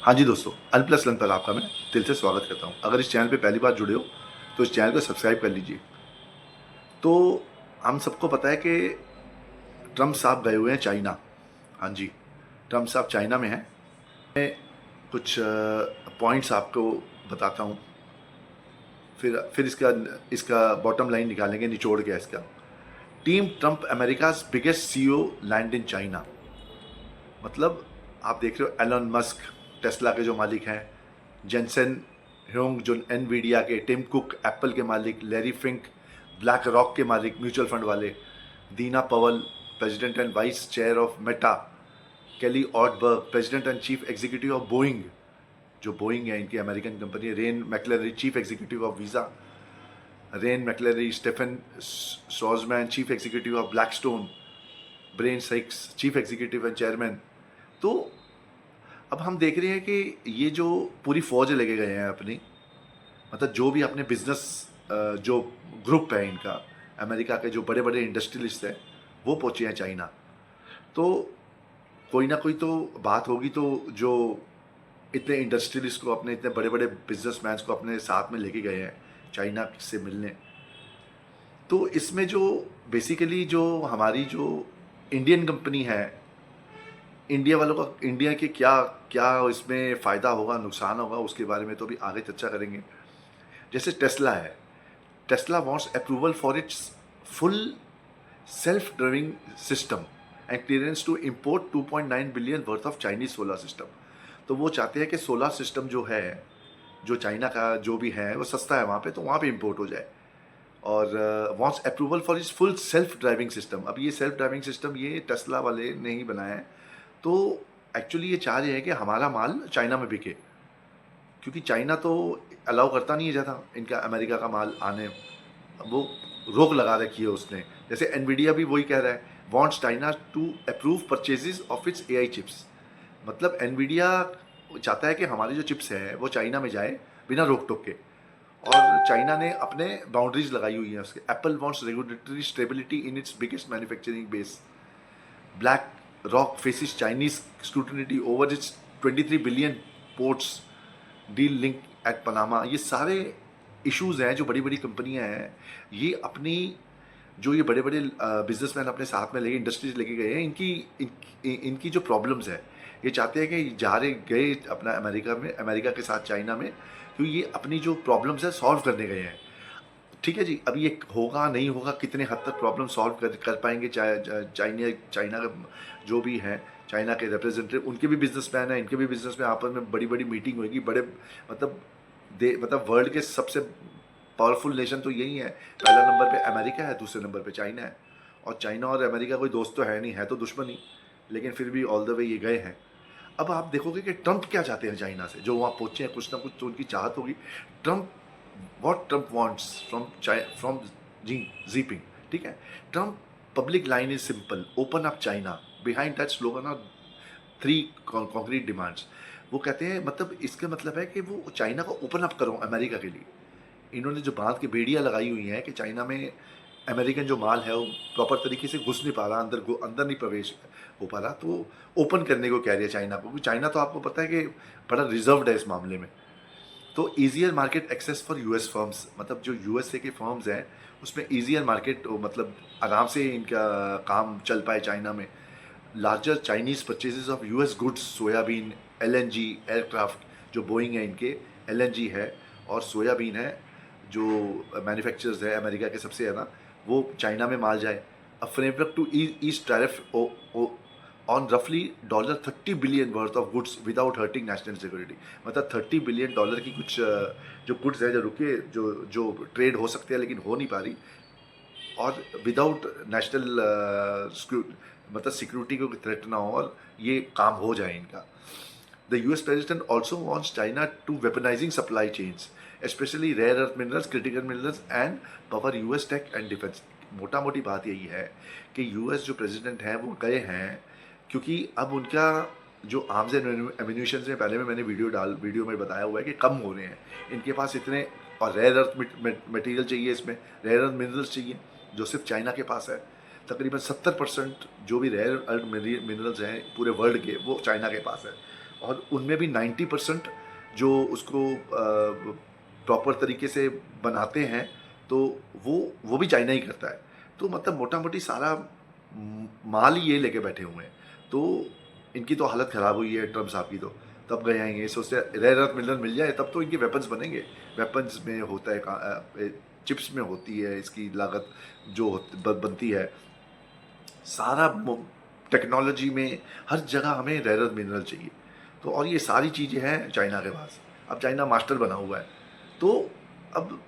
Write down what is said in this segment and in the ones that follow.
हाँ जी दोस्तों, अनप्लस लन पर आपका मैं दिल से स्वागत करता हूँ। अगर इस चैनल पे पहली बार जुड़े हो तो इस चैनल को सब्सक्राइब कर लीजिए। तो हम सबको पता है कि ट्रम्प साहब गए हुए हैं चाइना। हाँ जी, ट्रम्प साहब चाइना में हैं। मैं कुछ पॉइंट्स आपको बताता हूँ, फिर इसका इसका बॉटम लाइन निकालेंगे, निचोड़ के इसका। Team Trump America's biggest CEO land in China. मतलब आप देख रहे हो एलन मस्क, टेस्ला के जो मालिक हैं, जेनसेन ह्योंग जो एनवीडिया के, टिम कुक एप्पल के मालिक, लैरी फिंक ब्लैक रॉक के मालिक, म्यूचुअल फंड वाले, दीना पवल president and vice chair of Meta, केली ऑटबर्ग president and chief executive of Boeing, जो बोइंग है इनकी अमेरिकन कंपनी है, rain मैकलरी chief executive of visa, rain मैकलरी Stephen सॉजमैन chief executive of Blackstone, brain Sikes chief executive and chairman. तो अब हम देख रहे हैं कि ये जो पूरी फौज लेके गए हैं अपनी, मतलब जो भी अपने बिजनेस जो ग्रुप है इनका, अमेरिका के जो बड़े बड़े इंडस्ट्रियलिस्ट हैं, वो पहुंचे हैं चाइना। तो कोई ना कोई तो बात होगी, तो जो इतने इंडस्ट्रियलिस्ट को, अपने इतने बड़े बड़े बिजनेसमैन को अपने साथ में लेके गए हैं चाइना से मिलने। तो इसमें जो बेसिकली जो हमारी जो इंडियन कंपनी है, इंडिया वालों का, इंडिया के क्या क्या इसमें फ़ायदा होगा, नुकसान होगा, उसके बारे में तो भी आगे चर्चा करेंगे। जैसे टेस्ला है, Tesla wants approval for its full self driving system and clearance to import 2.9 billion worth of Chinese solar system. तो वो चाहते हैं कि सोलर सिस्टम जो है, जो चाइना का जो भी है वो सस्ता है वहाँ पे, तो वहाँ पे इंपोर्ट हो जाए। और wants approval for its full self driving system. अब ये सेल्फ ड्राइविंग सिस्टम ये टेस्ला वाले ने ही बनाया है। तो एक्चुअली ये चाह रहे हैं कि हमारा माल चाइना में बिके, क्योंकि चाइना तो अलाउ करता नहीं है ज़्यादा इनका अमेरिका का माल आने, वो रोक लगा रखी है उसने। जैसे एनवीडिया भी वही कह रहा है, wants China to approve purchases of its AI chips. मतलब एनवीडिया चाहता है कि हमारी जो चिप्स है वो चाइना में जाए बिना रोक टोक के, और चाइना ने अपने बाउंड्रीज लगाई हुई हैं उसके। Apple wants regulatory stability in its biggest manufacturing base. BlackRock faces Chinese scrutiny over its 23 billion ports deal link at Panama. ये सारे इश्यूज हैं जो बड़ी बड़ी कंपनियां हैं, ये अपनी जो ये बड़े बड़े बिजनेसमैन अपने साथ में लेके, इंडस्ट्रीज लेके गए हैं, इनकी जो प्रॉब्लम्स है, ये चाहते हैं कि जा रहे गए अपना अमेरिका में, अमेरिका के साथ चाइना में, क्योंकि ये अपनी जो प्रॉब्लम्स है सॉल्व करने गए हैं। ठीक है जी, अभी ये होगा नहीं होगा, कितने हद तक प्रॉब्लम सॉल्व कर पाएंगे चाइना का जो भी है, चाइना के रिप्रेजेंटेटिव, उनके भी बिजनेसमैन हैं, इनके भी बिजनेस में आपस में बड़ी बड़ी मीटिंग होगी। बड़े मतलब मतलब वर्ल्ड के सबसे पावरफुल नेशन तो यही है। पहला नंबर पे अमेरिका है, दूसरे नंबर पे चाइना है। और चाइना और अमेरिका कोई दोस्त तो है नहीं, है तो दुश्मन ही, लेकिन फिर भी ऑल द वे ये गए हैं। अब आप देखोगे कि ट्रंप क्या चाहते हैं चाइना से, जो वहाँ पहुँचे हैं, कुछ ना कुछ तो उनकी चाहत होगी। Trump, what Trump wants from Xi Jinping, ठीक है। Trump public line is simple, open up China. Behind that slogan are 3 concrete demands. वो कहते हैं, मतलब इसका मतलब है कि वो चाइना को ओपन अप करो अमेरिका के लिए। इन्होंने जो बांध की बेड़ियाँ लगाई हुई हैं कि चाइना में अमेरिकन जो माल है वो प्रॉपर तरीके से घुस नहीं पा रहा, अंदर नहीं प्रवेश हो पा रहा, तो ओपन करने को कह रही है चाइना को, क्योंकि चाइना तो आपको पता है कि बड़ा रिजर्व्ड है इस मामले में। तो easier market access for US firms, मतलब जो यूएसए के फर्म्स हैं उसमें ईजियर मार्केट, मतलब आराम से इनका काम चल पाए चाइना में। Larger Chinese purchases of US goods, soybean, LNG, aircraft जो बोइंग है इनके, एलएनजी है और सोयाबीन है, जो मैन्युफैक्चरर्स है अमेरिका के सबसे ज़्यादा, वो चाइना में माल जाए। A framework to ease tariff on रफली $30 billion worth of goods without hurting national security. मतलब $30 बिलियन की कुछ जो गुड्स है, जो रुके, जो जो ट्रेड हो सकते हैं लेकिन हो नहीं पा रही, और विदाउट नेशनल मतलब सिक्योरिटी को थ्रेट ना हो, और ये काम हो जाए इनका। The US president also wants China to weaponising supply chains, specially rare earth minerals, critical minerals and power US tech and defence. मोटा मोटी बात यही है कि यूएस जो प्रेसिडेंट हैं वो गए हैं, क्योंकि अब उनका जो आर्म्स एंड एम्यूनिशन में, पहले में मैंने वीडियो में बताया हुआ है कि कम हो रहे हैं इनके पास इतने, और रेयर अर्थ मटेरियल चाहिए, इसमें रेयर अर्थ मिनरल्स चाहिए जो सिर्फ चाइना के पास है। तकरीबन 70% जो भी रेयर अर्थ मिनरल्स हैं पूरे वर्ल्ड के, वो चाइना के पास है। और उनमें भी 90% जो उसको प्रॉपर तरीके से बनाते हैं तो वो भी चाइना ही करता है। तो मतलब मोटा मोटी सारा माल ही ये लेके बैठे हुए हैं। तो इनकी तो हालत ख़राब हुई है ट्रम्प साहब की। तो तब गए आएंगे सोचते रेयर अर्थ मिनरल मिल जाए तब तो इनके वेपन्स बनेंगे। वेपन्स में होता है चिप्स में होती है इसकी लागत जो बनती है। सारा टेक्नोलॉजी में हर जगह हमें रेयर अर्थ मिनरल चाहिए। तो और ये सारी चीज़ें हैं चाइना के पास। अब चाइना मास्टर बना हुआ है। तो अब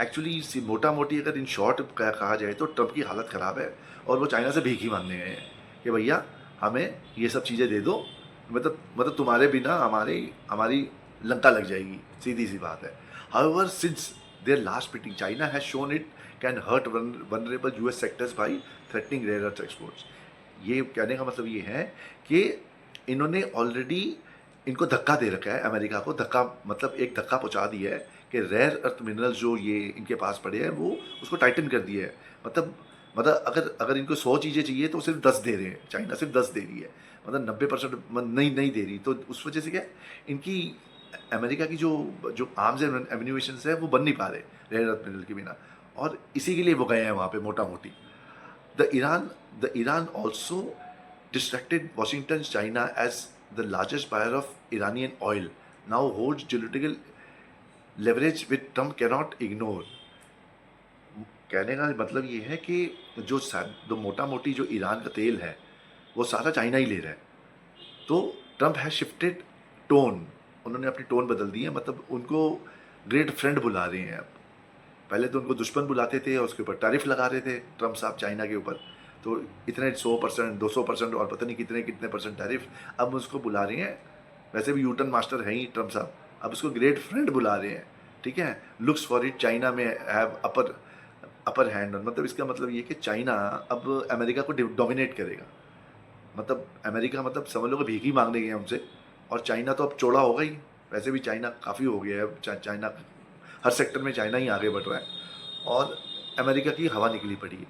एक्चुअली मोटा मोटी अगर इन शॉर्ट कहा जाए तो ट्रम्प की हालत ख़राब है और वो चाइना से भीख ही मांगने गए हैं कि भैया हमें ये सब चीज़ें दे दो। मतलब तुम्हारे बिना हमारी लंका लग जाएगी, सीधी सी बात है। However since their last meeting China has shown it can hurt vulnerable US sectors by threatening rare earth exports. ये कहने का मतलब ये है कि इन्होंने ऑलरेडी इनको धक्का दे रखा है। अमेरिका को धक्का मतलब एक धक्का पहुंचा दिया है कि रेयर अर्थ मिनरल्स जो ये इनके पास पड़े हैं वो उसको टाइटन कर दिया है। मतलब अगर इनको 100 चीज़ें चाहिए तो सिर्फ 10 दे रहे हैं। चाइना सिर्फ 10 दे रही है, मतलब 90% नहीं दे रही। तो उस वजह से क्या इनकी अमेरिका की जो आर्म्स एंड एम्यूनिशंस है वो बन नहीं पा रहे रेयर अर्थ मिनरल के बिना। और इसी के लिए वो गए हैं वहाँ पे मोटा मोटी। The Iran also distracted Washington's China as the largest buyer of Iranian oil now holds geopolitical leverage which Trump cannot ignore। कहने का मतलब ये है कि जो मोटा मोटी जो ईरान का तेल है वो सारा चाइना ही ले रहा है। तो ट्रम्प हैज शिफ्टेड टोन, उन्होंने अपनी टोन बदल दी है। मतलब उनको ग्रेट फ्रेंड बुला रहे हैं अब। पहले तो उनको दुश्मन बुलाते थे और उसके ऊपर टैरिफ लगा रहे थे ट्रम्प साहब चाइना के ऊपर। तो इतने 100% 200% और पता नहीं कितने कितने परसेंट टैरिफ अब उसको बुला रहे हैं। वैसे भी यूटर्न मास्टर है ही ट्रम्प साहब, अब उसको ग्रेट फ्रेंड बुला रहे हैं। ठीक है, लुक्स फॉर इट चाइना में हैव अपर हैंड। मतलब इसका मतलब ये कि चाइना अब अमेरिका को डोमिनेट करेगा। मतलब अमेरिका मतलब समझ लो कि भीख ही मांगने गए हमसे, और चाइना तो अब चौड़ा होगा ही। वैसे भी चाइना काफ़ी हो गया है अब। चाइना हर सेक्टर में चाइना ही आगे बढ़ रहा है और अमेरिका की हवा निकली पड़ी है।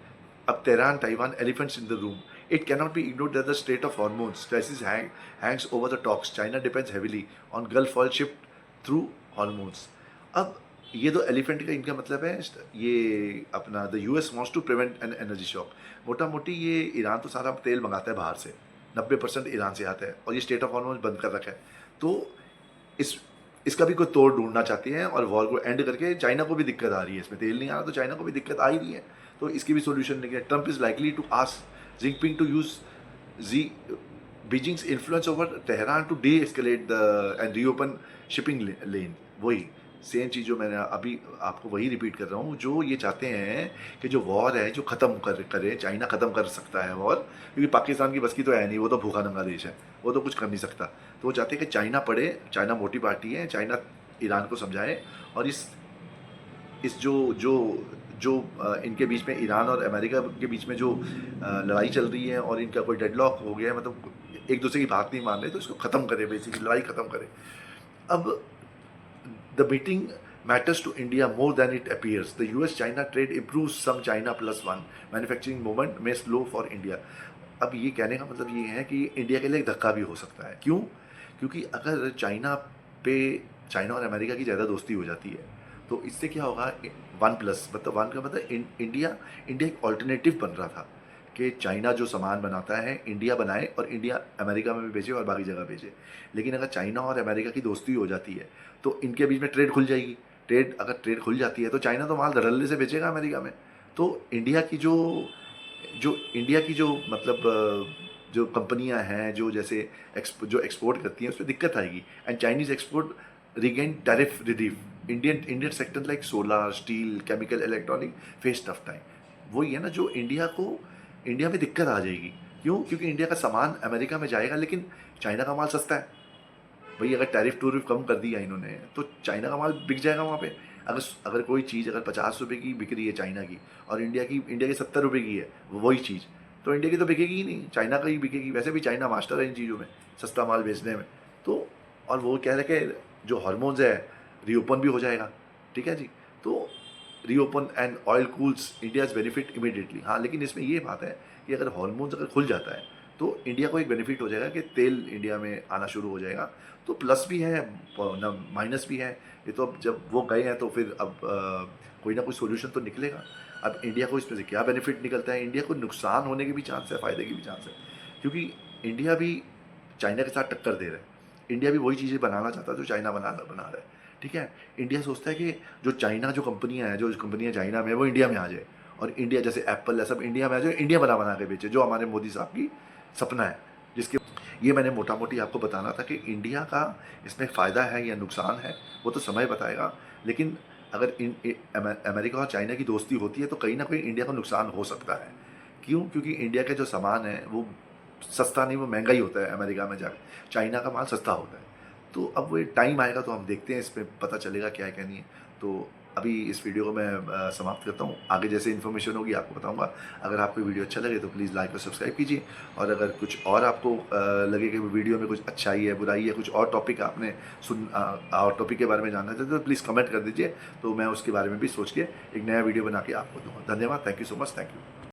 अब Tehran Taiwan elephants in the room. It cannot be ignored that the state of hormones crisis Hanks over the talks. China depends heavily on gulf oil shift through hormones. अब ये तो एलिफेंट का इनका मतलब है ये अपना the US wants to prevent an energy shock. मोटा मोटी ये ईरान तो सारा तेल मंगाता है बाहर से, 90% ईरान से आता है और ये स्टेट ऑफ हॉर्मोन्स बंद कर रखा है। तो इसका भी कोई तोड़ ढूंढना चाहते हैं और वॉर को एंड करके चाइना को भी दिक्कत आ रही है। इसमें तेल नहीं आ रहा तो चाइना को भी दिक्कत आ ही रही है। तो इसकी भी सोल्यूशन निकले। Trump is likely to ask Jinping to use जी Beijing's influence over Tehran to deescalate the and reopen shipping lane. वही सेम चीज़ जो मैंने अभी आपको वही रिपीट कर रहा हूँ। जो ये चाहते हैं कि जो वॉर है जो ख़त्म करे चाइना ख़त्म कर सकता है वॉर, क्योंकि पाकिस्तान की बस की तो है नहीं, वो तो भूखा नंगा देश है, वो तो कुछ कर नहीं सकता। तो वो चाहते हैं कि चाइना पढ़े, चाइना मोटी पार्टी है, चाइना ईरान को समझाए। और इस जो इनके बीच में ईरान और अमेरिका के बीच में जो लड़ाई चल रही है और इनका कोई डेडलॉक हो गया है, मतलब एक दूसरे की बात नहीं मान रहे, तो इसको ख़त्म करे, बेसिकली लड़ाई ख़त्म करे। अब the meeting matters to India more than it appears. The US-China trade improves some China plus one manufacturing movement may slow for India। अब ये कहने का मतलब ये है कि इंडिया के लिए एक धक्का भी हो सकता है। क्यों? क्योंकि अगर चाइना और अमेरिका की ज़्यादा दोस्ती हो जाती है तो इससे क्या होगा, वन प्लस मतलब वन का मतलब इंडिया एक ऑल्टरनेटिव बन रहा था कि चाइना जो सामान बनाता है इंडिया बनाए और इंडिया अमेरिका में भी बेचे और बाकी जगह बेचे। लेकिन अगर चाइना और अमेरिका की दोस्ती हो जाती है तो इनके बीच में ट्रेड खुल जाएगी। अगर ट्रेड खुल जाती है तो चाइना तो माल धड़ल्ले से बेचेगा अमेरिका में। तो इंडिया की जो मतलब जो कंपनियां हैं जो जैसे जो एक्सपोर्ट करती हैं उस पर दिक्कत आएगी। And Chinese export regain tariff relief. Indian sector like solar steel chemical electronic face tough time. वही है ना, जो इंडिया में दिक्कत आ जाएगी। क्यों? क्योंकि इंडिया का सामान अमेरिका में जाएगा लेकिन चाइना का माल सस्ता है। भाई अगर टूरिफ कम कर दिया इन्होंने तो चाइना का माल बिक जाएगा वहाँ पे। अगर कोई चीज़ अगर 50 रुपये की बिक रही है चाइना की और इंडिया की 70 रुपये की है वही चीज़, तो इंडिया की तो बिकेगी ही नहीं, चाइना का ही बिकेगी। वैसे भी चाइना मास्टर है इन चीज़ों में, सस्ता माल बेचने में। तो और वो कह रहे कि जो हार्मोन्स है रीओपन भी हो जाएगा। ठीक है जी, तो reopen and oil cools India's benefit immediately. हाँ, लेकिन इसमें ये बात है कि अगर हार्मोन्स अगर खुल जाता है तो इंडिया को एक बेनिफिट हो जाएगा कि तेल इंडिया में आना शुरू हो जाएगा। तो प्लस भी है ना, माइनस भी है। ये तो अब जब वो गए हैं तो फिर अब कोई ना कोई सोल्यूशन तो निकलेगा। अब इंडिया को इसमें से क्या बेनिफिट निकलता है, इंडिया को नुकसान होने के भी चांस है, फ़ायदे के भी चांस है, क्योंकि इंडिया भी चाइना के साथ टक्कर दे रहा है। इंडिया भी वही चीज़ें बनाना चाहता है जो चाइना बना रहा है, ठीक है। इंडिया सोचता है कि जो चाइना जो कंपनियां हैं, जो कंपनियां चाइना में है, वो इंडिया में आ जाए, और इंडिया जैसे एप्पल है सब इंडिया में आ जाए, इंडिया बना बना के बेचे, जो हमारे मोदी साहब की सपना है। जिसके ये मैंने मोटा मोटी आपको बताना था कि इंडिया का इसमें फ़ायदा है या नुकसान है, वो तो समय बताएगा। लेकिन अगर अमेरिका और चाइना की दोस्ती होती है तो कहीं ना कहीं इंडिया को नुकसान हो सकता है। क्यों? क्योंकि इंडिया के जो सामान है वो सस्ता नहीं, वो महंगा ही होता है अमेरिका में जाकर। चाइना का माल सस्ता होता है। तो अब वो टाइम आएगा तो हम देखते हैं, इसमें पता चलेगा क्या है क्या नहीं है। तो अभी इस वीडियो को मैं समाप्त करता हूँ। आगे जैसे इन्फॉर्मेशन होगी आपको बताऊंगा। अगर आपको वीडियो अच्छा लगे तो प्लीज़ लाइक और सब्सक्राइब कीजिए, और अगर कुछ और आपको लगे कि वीडियो में कुछ अच्छाई है, बुराई है, कुछ और टॉपिक आपने और टॉपिक के बारे में जानना चाहते तो प्लीज़ कमेंट कर दीजिए, तो मैं उसके बारे में भी सोच के एक नया वीडियो बना के आपको दूँगा। धन्यवाद, thank you so much, thank you.